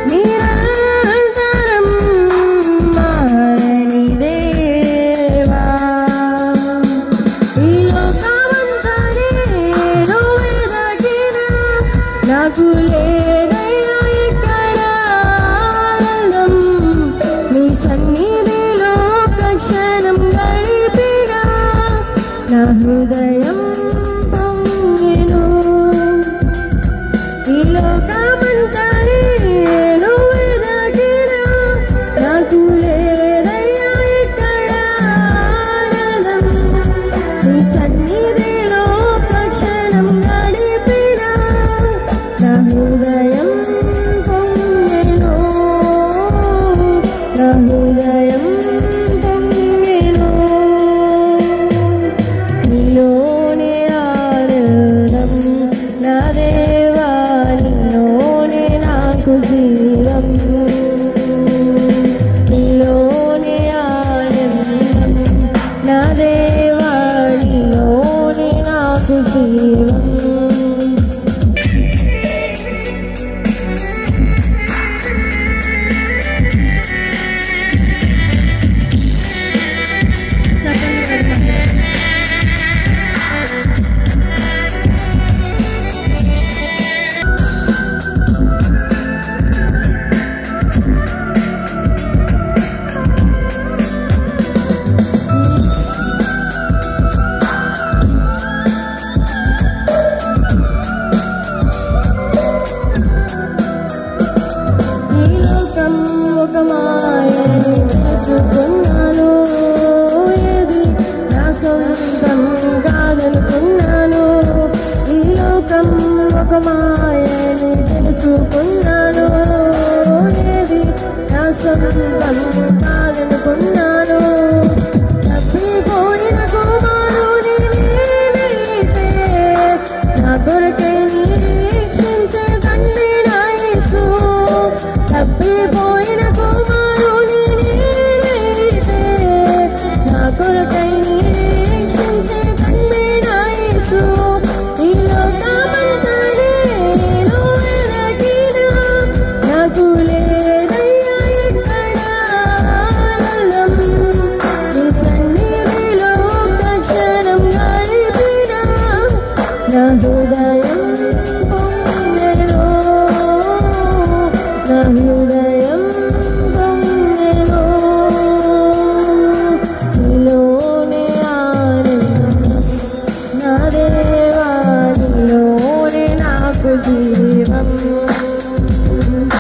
నిరంతరం మారని దేవా ఈ లోకమంతా నేను వెదకినా నాకు లేదయ్యా ఇక్కడ ఆనందం నీ సన్నిధిలో క్షణం గడిపినా నా హృదయం పొంగెను ఈ లోకమంతా నేను వెదకినా నాకు లేదయ్యా ఇక్కడ ఆనందం నీ సన్నిధిలో క్షణం గడిపినా నా హృదయం పొంగెను నా హృదయం పొంగెను నీలోనే ఆనందం నా దేవా నీలోనే నాకు జీవం నీలోనే ఆనందం నా దేవా నీలోనే నాకు జీవం ఒక మాయని తెలుసుకున్నాను ఏది నా సొంతం కాదనుకున్నాను ఈ లోకం ఒక మాయ